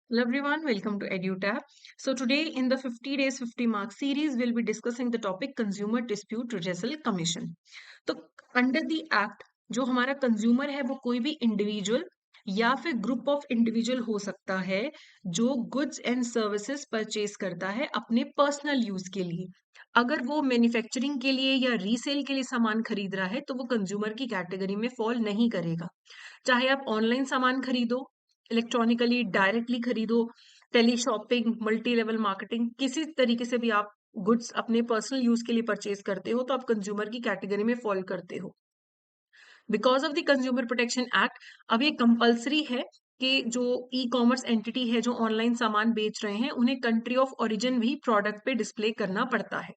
Hello everyone, welcome to EduTab. So today in the 50 days 50 mark series, we'll be discussing the topic Consumer Dispute Redressal Commission. तो under the act जो हमारा consumer है वो कोई भी individual या फिर ग्रुप ऑफ इंडिविजुअल हो सकता है जो गुड्स एंड सर्विसेज परचेज करता है अपने पर्सनल यूज के लिए। अगर वो मैन्युफैक्चरिंग के लिए या रीसेल के लिए सामान खरीद रहा है तो वो कंज्यूमर की कैटेगरी में फॉल नहीं करेगा। चाहे आप ऑनलाइन सामान खरीदो, इलेक्ट्रॉनिकली डायरेक्टली खरीदो, tele shopping, multi level marketing, किसी तरीके से भी आप गुड्स अपने पर्सनल यूज के लिए परचेज करते हो तो आप कंज्यूमर की कैटेगरी में फॉल करते हो। Because of the consumer protection act अब ये कंपल्सरी है कि जो ई कॉमर्स एंटिटी है जो ऑनलाइन सामान बेच रहे हैं उन्हें कंट्री ऑफ ओरिजिन भी प्रोडक्ट पे डिस्प्ले करना पड़ता है।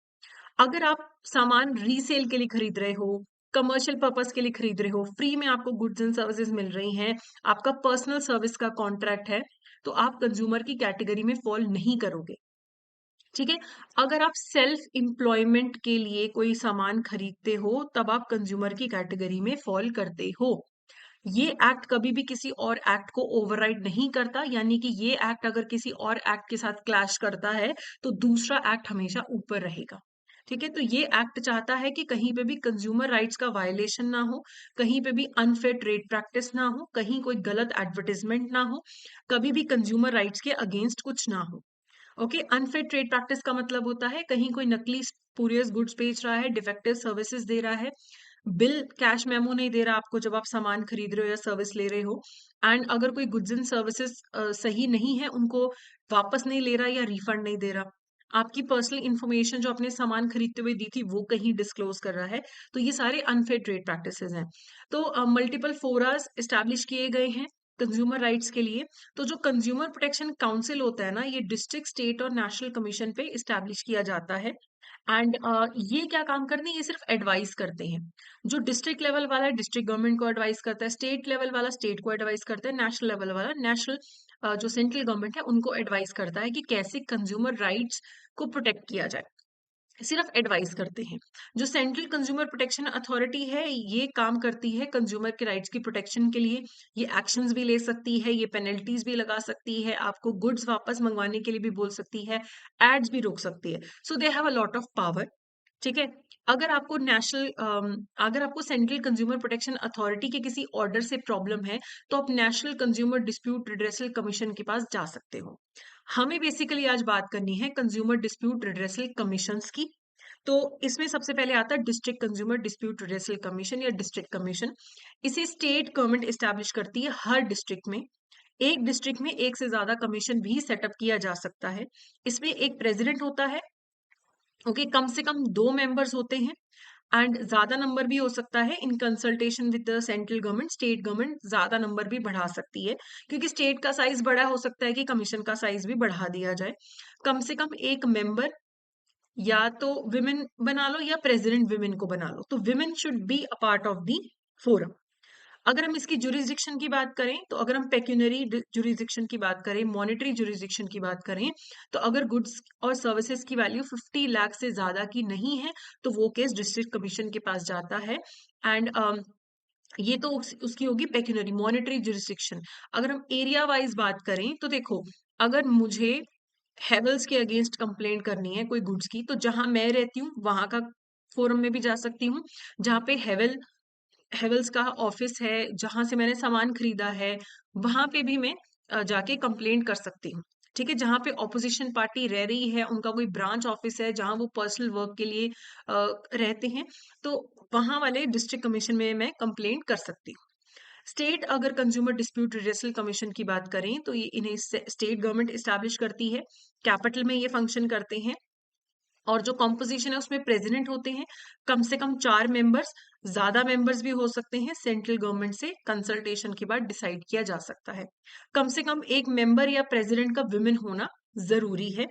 अगर आप सामान रीसेल के लिए खरीद रहे हो, कमर्शियल पर्पस के लिए खरीद रहे हो, फ्री में आपको गुड्स एंड सर्विसेज मिल रही हैं, आपका पर्सनल सर्विस का कॉन्ट्रैक्ट है, तो आप कंज्यूमर की कैटेगरी में फॉल नहीं करोगे। ठीक है। अगर आप सेल्फ एम्प्लॉयमेंट के लिए कोई सामान खरीदते हो तब आप कंज्यूमर की कैटेगरी में फॉल करते हो। ये एक्ट कभी भी किसी और एक्ट को ओवरराइड नहीं करता, यानी कि ये एक्ट अगर किसी और एक्ट के साथ क्लैश करता है तो दूसरा एक्ट हमेशा ऊपर रहेगा। ठीक है। तो ये एक्ट चाहता है कि कहीं पे भी कंज्यूमर राइट्स का वायलेशन ना हो, कहीं पे भी अनफेयर ट्रेड प्रैक्टिस ना हो, कहीं कोई गलत एडवर्टाइजमेंट ना हो, कभी भी कंज्यूमर राइट्स के अगेंस्ट कुछ ना हो। ओके। अनफेयर ट्रेड प्रैक्टिस का मतलब होता है कहीं कोई नकली स्पूरियस गुड्स बेच रहा है, डिफेक्टिव सर्विसेज दे रहा है, बिल कैश मेमो नहीं दे रहा आपको जब आप सामान खरीद रहे हो या सर्विस ले रहे हो, एंड अगर कोई गुड्स एंड सर्विसेज सही नहीं है उनको वापस नहीं ले रहा या रिफंड नहीं दे रहा, आपकी पर्सनल इंफॉर्मेशन जो अपने सामान खरीदते हुए दी थी वो कहीं डिस्क्लोज कर रहा है, तो ये सारे अनफेयर ट्रेड प्रैक्टिसेस हैं। तो मल्टीपल फोरास एस्टैब्लिश किए गए हैं कंज्यूमर राइट्स के लिए। तो जो कंज्यूमर प्रोटेक्शन काउंसिल होता है ना, ये डिस्ट्रिक्ट, स्टेट और नेशनल कमीशन पे इस्टेब्लिश किया जाता है। एंड ये क्या काम करते हैं, ये सिर्फ एडवाइस करते हैं। जो डिस्ट्रिक्ट लेवल वाला है डिस्ट्रिक्ट गवर्नमेंट को एडवाइस करता है, स्टेट लेवल वाला स्टेट को एडवाइस करता है, नेशनल लेवल वाला नेशनल जो सेंट्रल गवर्नमेंट है उनको एडवाइस करता है कि कैसे कंज्यूमर राइट्स को प्रोटेक्ट किया जाए। सिर्फ एडवाइस करते हैं। जो सेंट्रल कंज्यूमर प्रोटेक्शन अथॉरिटी है ये काम करती है कंज्यूमर के राइट्स की प्रोटेक्शन के लिए। ये एक्शंस भी ले सकती है, ये पेनल्टीज भी लगा सकती है, आपको गुड्स वापस मंगवाने के लिए भी बोल सकती है, एड्स भी रोक सकती है। So they have a lot of power. ठीक है। अगर आपको सेंट्रल कंज्यूमर प्रोटेक्शन अथॉरिटी के किसी ऑर्डर से प्रॉब्लम है तो आप national consumer dispute redressal commission के पास जा सकते हो। हमें बेसिकली आज बात करनी है कंज्यूमर डिस्प्यूट रिड्रेसल कमीशंस की। तो इसमें सबसे पहले आता है district consumer dispute redressal commission या डिस्ट्रिक्ट कमीशन। इसे स्टेट गवर्नमेंट एस्टैब्लिश करती है हर डिस्ट्रिक्ट में। एक डिस्ट्रिक्ट में एक से ज्यादा कमीशन भी सेटअप किया जा सकता है। इसमें एक प्रेसिडेंट होता है। ओके। कम से कम 2 मेंबर्स होते हैं एंड ज्यादा नंबर भी हो सकता है in consultation with the central government. State government ज्यादा नंबर भी बढ़ा सकती है क्योंकि स्टेट का साइज बड़ा हो सकता है कि कमीशन का साइज भी बढ़ा दिया जाए। कम से कम एक मेंबर या तो विमेन बना लो या प्रेसिडेंट विमेन को बना लो, तो women should be a part of the forum. अगर हम इसकी जुरिस्डिक्शन की बात करें तो अगर हम पेक्यूनरी जुरिस्डिक्शन की बात करें, मॉनेटरी जुरिस्डिक्शन की बात करें, तो अगर गुड्स और सर्विसेज की वैल्यू 50 लाख से ज्यादा की नहीं है तो वो केस डिस्ट्रिक्ट कमीशन के पास जाता है। एंड ये तो उसकी होगी पेक्यूनरी मॉनेटरी जुरिस्डिक्शन। अगर हम एरिया वाइज बात करें तो देखो, अगर मुझे हेवल्स के अगेंस्ट कंप्लेंट करनी है कोई गुड्स की तो जहां मैं रहती हूँ वहां का फोरम में भी जा सकती हूँ। जहाँ पे हेवल्स का ऑफिस है, जहां से मैंने सामान खरीदा है, वहां पे भी मैं जाके कंप्लेंट कर सकती हूँ। ठीक है। जहां पे ऑपोजिशन पार्टी रह रही है, उनका कोई ब्रांच ऑफिस है जहां वो पर्सनल वर्क के लिए रहते हैं, तो वहां वाले डिस्ट्रिक्ट कमीशन में मैं कंप्लेंट कर सकती हूँ। स्टेट अगर कंज्यूमर डिस्प्यूट रिड्रेसल कमीशन की बात करें तो ये इन्हें स्टेट गवर्नमेंट एस्टैब्लिश करती है। कैपिटल में ये फंक्शन करते हैं और जो कॉम्पोजिशन है उसमें प्रेसिडेंट होते हैं, कम से कम 4 मेंबर्स, ज्यादा मेंबर्स भी हो सकते हैं, सेंट्रल गवर्नमेंट से कंसल्टेशन के बाद डिसाइड किया जा सकता है। कम से कम एक मेंबर या प्रेसिडेंट का विमेन होना जरूरी है।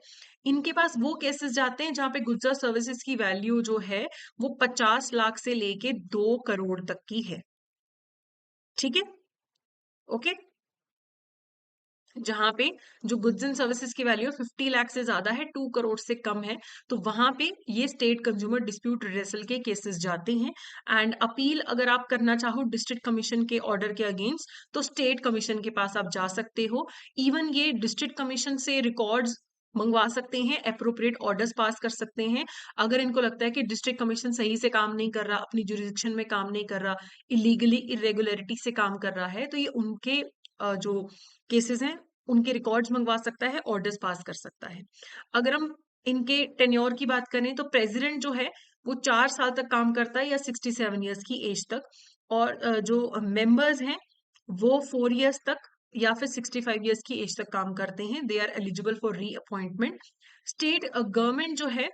इनके पास वो केसेस जाते हैं जहां पे गुड्स और सर्विसेज की वैल्यू जो है वो 50 लाख से लेके 2 करोड़ तक की है। ठीक है। ओके। जहां पे जो गुड्स एंड सर्विसेज की वैल्यू 50 लाख से ज्यादा है, 2 करोड़ से कम है, तो वहां पे ये स्टेट कंज्यूमर डिस्प्यूट रिड्रेसल के केसेस जाते हैं। एंड अपील अगर आप करना चाहो डिस्ट्रिक्ट कमीशन के ऑर्डर के अगेंस्ट, तो स्टेट कमीशन के पास आप जा सकते हो। इवन ये डिस्ट्रिक्ट कमीशन से रिकॉर्ड्स मंगवा सकते हैं, अप्रोप्रिएट ऑर्डर्स पास कर सकते हैं। अगर इनको लगता है कि डिस्ट्रिक्ट कमीशन सही से काम नहीं कर रहा, अपनी जुरिडिक्शन में काम नहीं कर रहा, इलीगली इरेगुलरिटी से काम कर रहा है, तो ये उनके जो केसेस हैं उनके रिकॉर्ड्स मंगवा सकता है, ऑर्डर्स पास कर सकता है। अगर हम इनके टेन्योर की बात करें, तो प्रेसिडेंट जो है वो 4 साल तक काम करता है या 67 ईयर्स की एज तक, और जो मेंबर्स हैं वो 4 ईयर्स तक या फिर 65 ईयर्स की एज तक काम करते हैं। They are eligible for reappointment. State government जो है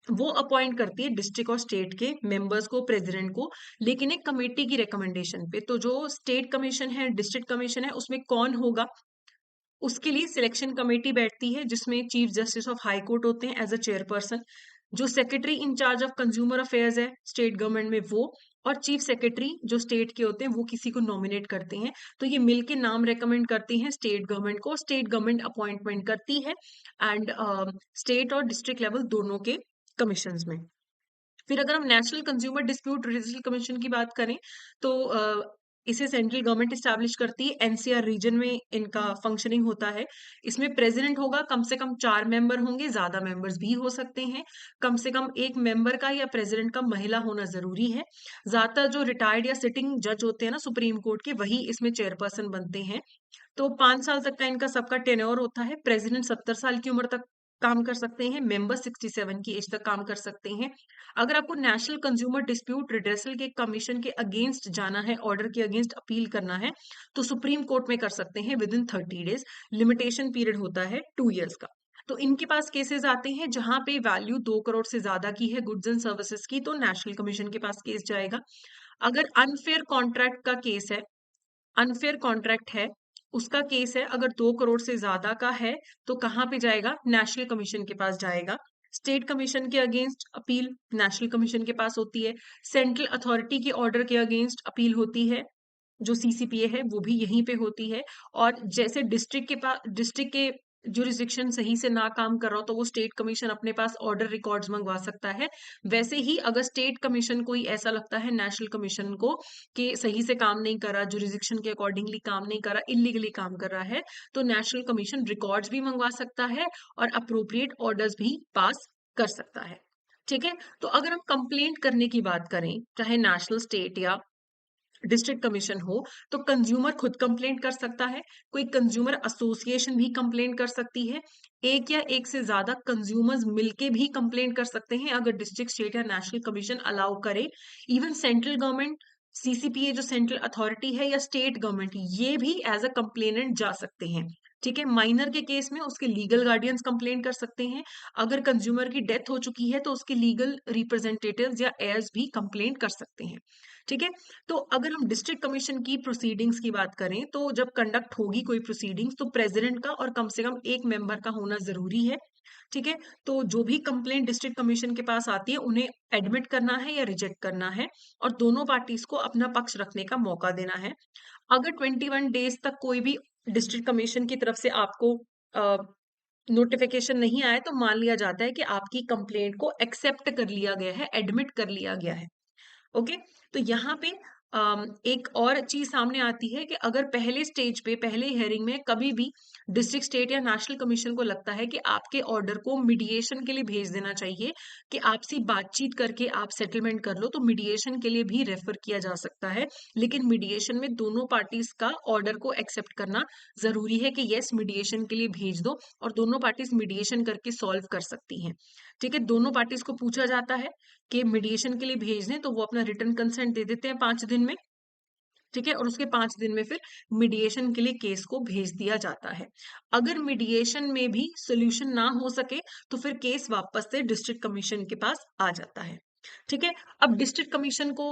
वो अपॉइंट करती है डिस्ट्रिक्ट और स्टेट के मेंबर्स को, प्रेसिडेंट को, लेकिन एक कमेटी की रिकमेंडेशन पे। तो जो स्टेट कमीशन है, डिस्ट्रिक्ट कमीशन है, उसमें कौन होगा, उसके लिए सिलेक्शन कमेटी बैठती है जिसमें chief justice of high court होते हैं एज अ चेयरपर्सन। जो secretary in-charge of consumer affairs है स्टेट गवर्नमेंट में वो, और चीफ सेक्रेटरी जो स्टेट के होते हैं वो किसी को नॉमिनेट करते हैं। तो ये मिलके नाम रेकमेंड करती हैं स्टेट गवर्नमेंट को, स्टेट गवर्नमेंट अपॉइंटमेंट करती है। एंड स्टेट और डिस्ट्रिक्ट लेवल दोनों के कमीशंस में। फिर अगर हम नेशनल कंज्यूमर डिस्प्यूट रिजल्यूशन कमीशन की बात करें, तो इसे सेंट्रल गवर्नमेंट इस्टेब्लिश करती है। एनसीआर रीजन में इनका फंक्शनिंग होता है। इसमें प्रेसिडेंट होगा, कम से कम 4 मेंबर होंगे, ज्यादा मेंबर्स भी हो सकते हैं। कम से कम एक मेंबर का या प्रेसिडेंट का महिला होना जरूरी है। ज्यादातर जो रिटायर्ड या सिटिंग जज होते हैं ना सुप्रीम कोर्ट के, वही इसमें चेयरपर्सन बनते हैं। तो 5 साल तक का इनका सबका टेन्योर होता है। प्रेसिडेंट 70 साल की उम्र तक काम कर सकते हैं, मेंबर 67 की एज तक काम कर सकते हैं। अगर आपको नेशनल कंज्यूमर डिस्प्यूट रिड्रेसल के कमीशन के अगेंस्ट जाना है, ऑर्डर के अगेंस्ट अपील करना है, तो सुप्रीम कोर्ट में कर सकते हैं with in 30 days. Limitation period होता है 2 ईयर्स का। तो इनके पास केसेस आते हैं जहां पे वैल्यू 2 करोड़ से ज्यादा की है गुड्स एंड सर्विसेज की, तो नेशनल कमीशन के पास केस जाएगा। अगर अनफेयर कॉन्ट्रैक्ट का केस है, अनफेयर कॉन्ट्रैक्ट है, उसका केस है, अगर 2 करोड़ से ज्यादा का है, तो कहाँ पे जाएगा, नेशनल कमीशन के पास जाएगा। स्टेट कमीशन के अगेंस्ट अपील नेशनल कमीशन के पास होती है। सेंट्रल अथॉरिटी के ऑर्डर के अगेंस्ट अपील होती है, जो सीसीपीए है वो भी यहीं पे होती है। और जैसे डिस्ट्रिक्ट के पास, डिस्ट्रिक्ट के जुरिस्डिक्शन सही से ना काम कर रहा हो, तो वो स्टेट कमीशन अपने पास ऑर्डर रिकॉर्ड्स मंगवा सकता है। वैसे ही अगर स्टेट कमीशन कोई ऐसा लगता है नेशनल कमीशन को कि सही से काम नहीं कर रहा, जुरिस्डिक्शन के अकॉर्डिंगली काम नहीं कर रहा, इलीगली काम कर रहा है, तो नेशनल कमीशन रिकॉर्ड्स भी मंगवा सकता है और अप्रोप्रिएट ऑर्डर्स भी पास कर सकता है। ठीक है। तो अगर हम कंप्लेंट करने की बात करें, चाहे नेशनल, स्टेट या डिस्ट्रिक्ट कमीशन हो, तो कंज्यूमर खुद कंप्लेंट कर सकता है, कोई कंज्यूमर एसोसिएशन भी कंप्लेंट कर सकती है, एक या एक से ज्यादा कंज्यूमर्स मिलके भी कंप्लेंट कर सकते हैं अगर डिस्ट्रिक्ट, स्टेट या नेशनल कमीशन अलाउ करे। इवन सेंट्रल गवर्नमेंट, सीसीपीए जो सेंट्रल अथॉरिटी है, या स्टेट गवर्नमेंट, ये भी एज अ कंप्लेनेंट जा सकते हैं। ठीक है। माइनर के केस में उसके लीगल गार्डियंस कंप्लेंट कर सकते हैं। अगर कंज्यूमर की डेथ हो चुकी है, तो उसके लीगल रिप्रेजेंटेटिव्स या एयर्स भी कंप्लेंट कर सकते हैं। ठीक है। तो अगर हम डिस्ट्रिक्ट कमीशन की प्रोसीडिंग्स की बात करें, तो जब कंडक्ट होगी कोई प्रोसीडिंग्स, तो प्रेसिडेंट का और कम से कम एक मेंबर का होना जरूरी है। ठीक है। तो जो भी कंप्लेंट डिस्ट्रिक्ट कमीशन के पास आती है, उन्हें एडमिट करना है या रिजेक्ट करना है, और दोनों पार्टीज को अपना पक्ष रखने का मौका देना है। अगर 21 डेज तक कोई भी डिस्ट्रिक्ट कमीशन की तरफ से आपको नोटिफिकेशन नहीं आया, तो मान लिया जाता है कि आपकी कंप्लेंट को एक्सेप्ट कर लिया गया है, एडमिट कर लिया गया है। ओके। तो यहाँ पे एक और चीज सामने आती है कि अगर पहले स्टेज पे, पहले हियरिंग में कभी भी डिस्ट्रिक्ट, स्टेट या नेशनल कमीशन को लगता है कि आपके ऑर्डर को मीडिएशन के लिए भेज देना चाहिए, कि आपसी बातचीत करके आप सेटलमेंट कर लो, तो मीडिएशन के लिए भी रेफर किया जा सकता है। लेकिन मीडिएशन में दोनों पार्टीज का ऑर्डर को एक्सेप्ट करना जरूरी है, कि यस मीडिएशन के लिए भेज दो, और दोनों पार्टीज मीडिएशन करके सॉल्व कर सकती हैं। ठीक है। दोनों पार्टीज को पूछा जाता है कि मीडिएशन के लिए भेज दें, तो वो अपना रिटर्न कंसेंट दे देते हैं 5 दिन में। ठीक है। और उसके 5 दिन में फिर मीडिएशन के लिए केस को भेज दिया जाता है। अगर मीडिएशन में भी सोल्यूशन ना हो सके, तो फिर केस वापस से डिस्ट्रिक्ट कमीशन के पास आ जाता है। ठीक है। अब डिस्ट्रिक्ट कमीशन को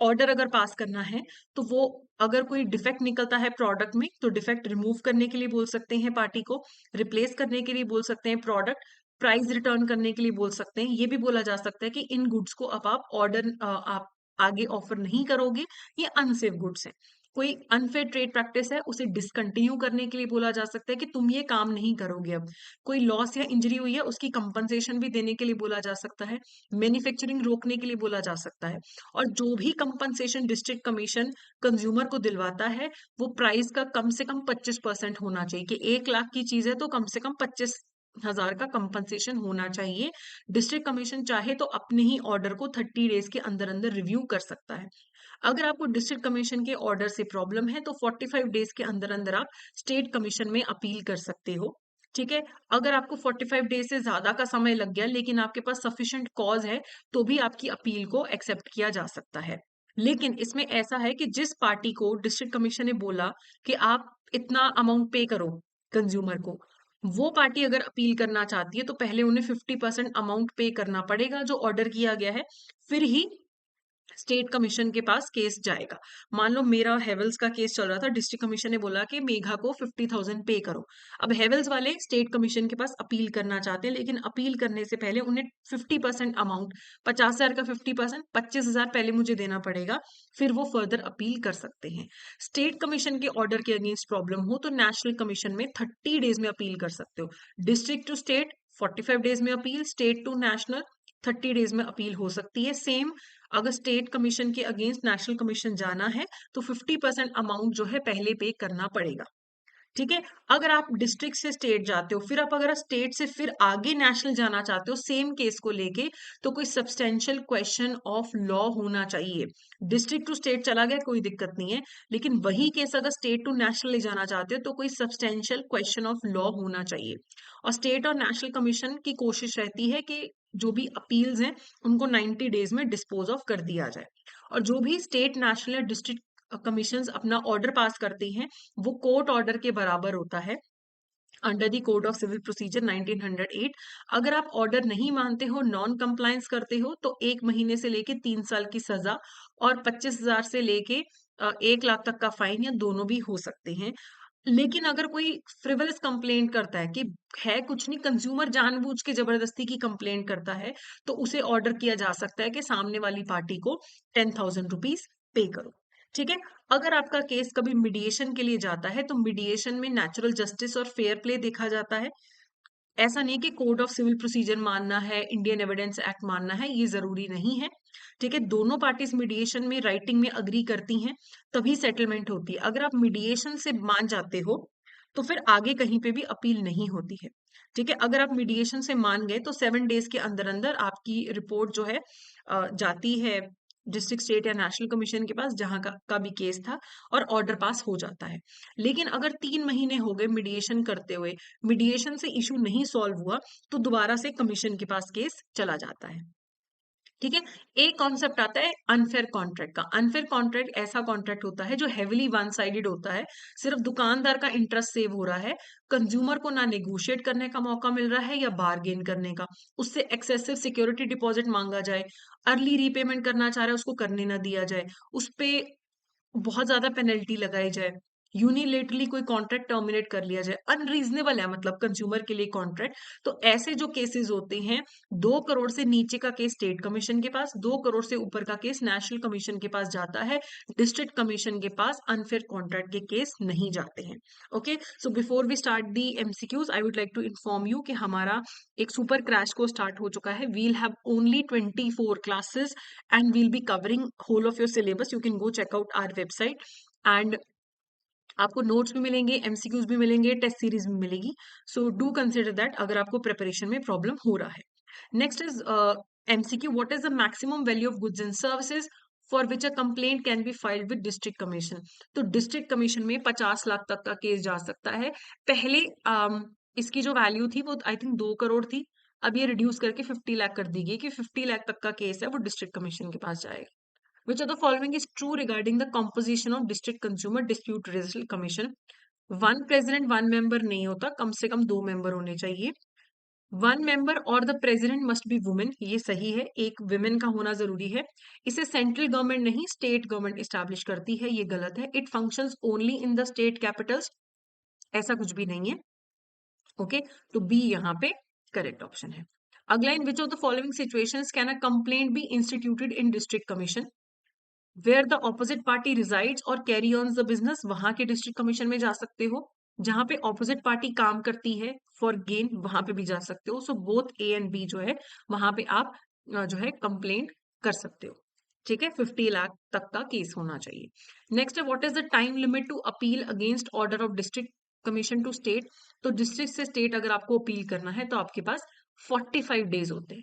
ऑर्डर अगर पास करना है, तो वो अगर कोई डिफेक्ट निकलता है प्रोडक्ट में, तो डिफेक्ट रिमूव करने के लिए बोल सकते हैं पार्टी को, रिप्लेस करने के लिए बोल सकते हैं प्रोडक्ट, प्राइस रिटर्न करने के लिए बोल सकते हैं। ये भी बोला जा सकता है कि इन गुड्स को अब आप ऑर्डर, आप आगे ऑफर नहीं करोगे, ये अनसेफ गुड्स हैं। कोई अनफेयर ट्रेड प्रैक्टिस है उसे डिसकंटिन्यू करने के लिए बोला जा सकता है कि तुम ये काम नहीं करोगे अब। कोई लॉस या इंजरी हुई है उसकी कंपनसेशन भी देने के लिए बोला जा सकता है। मैन्युफैक्चरिंग रोकने के लिए बोला जा सकता है। और जो भी कंपनसेशन डिस्ट्रिक्ट कमीशन कंज्यूमर को दिलवाता है वो प्राइस का कम से कम 25% होना चाहिए, कि 1 लाख की चीज है तो कम से कम 25,000 का कंपनसेशन होना चाहिए। डिस्ट्रिक्ट कमीशन चाहे तो अपने ही ऑर्डर को 30 डेज के अंदर अंदर रिव्यू कर सकता है। अगर आपको डिस्ट्रिक्ट कमीशन के ऑर्डर से प्रॉब्लम है तो 45 डेज के अंदर अंदर आप स्टेट कमीशन में अपील कर सकते हो। ठीक है। अगर आपको 45 डेज से ज्यादा का समय लग गया लेकिन आपके पास सफिशिएंट कॉज है तो भी आपकी अपील को एक्सेप्ट किया जा सकता है। लेकिन इसमें ऐसा है कि जिस पार्टी को डिस्ट्रिक्ट कमीशन ने बोला कि आप इतना अमाउंट पे करो कंज्यूमर को, वो पार्टी अगर अपील करना चाहती है तो पहले उन्हें 50% अमाउंट पे करना पड़ेगा जो ऑर्डर किया गया है, फिर ही स्टेट कमीशन के पास केस जाएगा। मान लो मेरा हेवल्स का केस चल रहा था, डिस्ट्रिक्ट कमीशन ने बोला कि मेघा को 50,000 पे करो। अब हेवल्स वाले स्टेट कमीशन के पास अपील करना चाहते हैं लेकिन अपील करने से पहले उन्हें 50% अमाउंट, 50,000 का 50%, 25,000 पहले मुझे देना पड़ेगा, फिर वो फर्दर अपील कर सकते हैं। स्टेट कमीशन के ऑर्डर के अगेंस्ट प्रॉब्लम हो तो नेशनल कमीशन में 30 डेज में अपील कर सकते हो। डिस्ट्रिक्ट टू स्टेट 45 डेज में appeal, state to national 30 days में अपील हो सकती है। सेम अगर स्टेट कमीशन के अगेंस्ट नेशनल कमीशन जाना है तो 50% अमाउंट जो है पहले पे करना पड़ेगा। ठीक है। अगर आप डिस्ट्रिक्ट से स्टेट जाते हो, फिर आप अगर स्टेट से फिर आगे नेशनल जाना चाहते हो सेम केस को लेके, तो कोई सब्सटेंशियल क्वेश्चन ऑफ लॉ होना चाहिए। डिस्ट्रिक्ट टू स्टेट चला गया कोई दिक्कत नहीं है, लेकिन वही केस अगर स्टेट टू नेशनल ले जाना चाहते हो तो कोई सब्सटेंशियल क्वेश्चन ऑफ लॉ होना चाहिए। और स्टेट और नेशनल कमीशन की कोशिश रहती है कि जो भी अपील्स हैं उनको 90 डेज में डिस्पोज ऑफ कर दिया जाए। और जो भी स्टेट, नेशनल या डिस्ट्रिक्ट कमीशंस अपना ऑर्डर पास करती हैं वो कोर्ट ऑर्डर के बराबर होता है under the code of civil procedure 1908। अगर आप ऑर्डर नहीं मानते हो, नॉन कंप्लायंस करते हो, तो 1 महीने से लेके 3 साल की सजा और 25,000 से लेके 1 लाख तक का फाइन या दोनों भी हो सकते हैं। लेकिन अगर कोई फ्रिवलस कंप्लेंट करता है कि है कुछ नहीं, कंज्यूमर जानबूझ के जबरदस्ती की कंप्लेंट करता है, तो उसे ऑर्डर किया जा सकता है कि सामने वाली पार्टी को 10,000 रुपीज पे करो। ठीक है। अगर आपका केस कभी मीडिएशन के लिए जाता है तो मीडिएशन में नेचुरल जस्टिस और फेयर प्ले देखा जाता है। ऐसा नहीं कि कोड ऑफ सिविल प्रोसीजर मानना है, इंडियन एविडेंस एक्ट मानना है, ये जरूरी नहीं है। ठीक है। दोनों पार्टीज मीडिएशन में राइटिंग में अग्री करती हैं तभी सेटलमेंट होती है। अगर आप मीडिएशन से मान जाते हो तो फिर आगे कहीं पे भी अपील नहीं होती है। ठीक है। अगर आप मीडिएशन से मान गए तो 7 डेज के अंदर अंदर आपकी रिपोर्ट जो है जाती है डिस्ट्रिक्ट, स्टेट या नेशनल कमीशन के पास जहां का भी केस था, और ऑर्डर पास हो जाता है। लेकिन अगर 3 महीने हो गए मीडिएशन करते हुए, मीडिएशन से इशू नहीं सॉल्व हुआ, तो दोबारा से कमीशन के पास केस चला जाता है। ठीक है। एक कॉन्सेप्ट आता है अनफेयर कॉन्ट्रैक्ट का। अनफेयर कॉन्ट्रैक्ट ऐसा कॉन्ट्रैक्ट होता है जो हेविली वन साइडेड होता है, सिर्फ दुकानदार का इंटरेस्ट सेव हो रहा है, कंज्यूमर को ना नेगोशिएट करने का मौका मिल रहा है या बार्गेन करने का। उससे एक्सेसिव सिक्योरिटी डिपॉजिट मांगा जाए, अर्ली रीपेमेंट करना चाह रहा है उसको करने ना दिया जाए, उस पे बहुत ज्यादा पेनल्टी लगाई जाए, यूनिलेटरली कोई कॉन्ट्रैक्ट टर्मिनेट कर लिया जाए, अनरीजनेबल है मतलब कंज्यूमर के लिए कॉन्ट्रैक्ट। तो ऐसे जो केसेस होते हैं, 2 करोड़ से नीचे का केस स्टेट कमीशन के पास, 2 करोड़ से ऊपर का केस नेशनल कमीशन के पास जाता है। डिस्ट्रिक्ट कमीशन के पास अनफेयर कॉन्ट्रैक्ट के केस नहीं जाते हैं। Okay, so before we start the MCQs I would like to inform you कि हमारा एक सुपर क्रैश कोर्स स्टार्ट हो चुका है। We'll have only 24 classes and we'll be covering whole of your syllabus. You can go check out our website and आपको notes भी मिलेंगे, MCQs भी मिलेंगे, टेस्ट सीरीज भी मिलेगी। सो डू कंसिडर दैट अगर आपको प्रिपरेशन में प्रॉब्लम हो रहा है। Next is MCQ, what is the maximum value of goods and services for which a complaint can be filed with district commission. तो डिस्ट्रिक्ट कमीशन में 50 लाख तक का केस जा सकता है। पहले इसकी जो वैल्यू थी वो आई थिंक 2 करोड़ थी, अब ये रिड्यूस करके 50 लाख कर दी गई कि 50 लाख तक का केस है वो डिस्ट्रिक्ट कमीशन के पास जाएगा। Which of the following is true regarding the composition of District Consumer Dispute Resolution Commission? One president one member नहीं होता, कम से कम 2 मेंबर होने चाहिए। वन मेंबर और the president must be women, ये सही है, एक विमेन का होना जरूरी है। इसे सेंट्रल गवर्नमेंट नहीं स्टेट गवर्नमेंट इस्टेब्लिश करती है, ये गलत है। It functions only in the state Capitals, ऐसा कुछ भी नहीं है। ओके, तो बी यहाँ पे करेक्ट ऑप्शन है। अगला, in which of the following situations can a complaint be instituted in district commission? Where the opposite party resides और कैरी ऑन द बिजनेस, वहां के डिस्ट्रिक्ट कमीशन में जा सकते हो। जहां पे ऑपोजिट पार्टी काम करती है फॉर गेन, वहां पे भी जा सकते हो। So both A and B जो है वहां पे आप जो है कंप्लेंट कर सकते हो। ठीक है, 50 लाख तक का केस होना चाहिए। नेक्स्ट है, what is the time limit to appeal against order of district commission to state. तो डिस्ट्रिक्ट से स्टेट अगर आपको अपील करना है तो आपके पास 45 डेज होते हैं।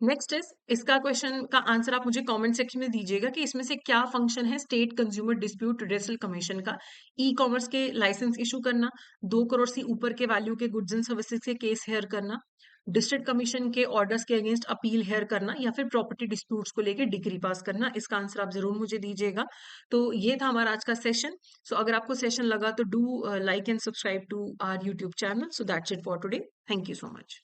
नेक्स्ट इज, इसका क्वेश्चन का आंसर आप मुझे कमेंट सेक्शन में दीजिएगा कि इसमें से क्या फंक्शन है state consumer dispute redressal commission का। ई कॉमर्स के लाइसेंस इशू करना, 2 करोड़ से ऊपर के वैल्यू के गुड्स एंड सर्विसेज के केस हेयर करना, डिस्ट्रिक्ट कमीशन के ऑर्डर्स के अगेंस्ट अपील हेयर करना, या फिर प्रॉपर्टी डिस्प्यूट्स को लेकर डिग्री पास करना। इसका आंसर आप जरूर मुझे दीजिएगा। तो ये था हमारा आज का सेशन। सो अगर आपको सेशन लगा तो do like and subscribe to our YouTube channel. So that's it for today. Thank you so much.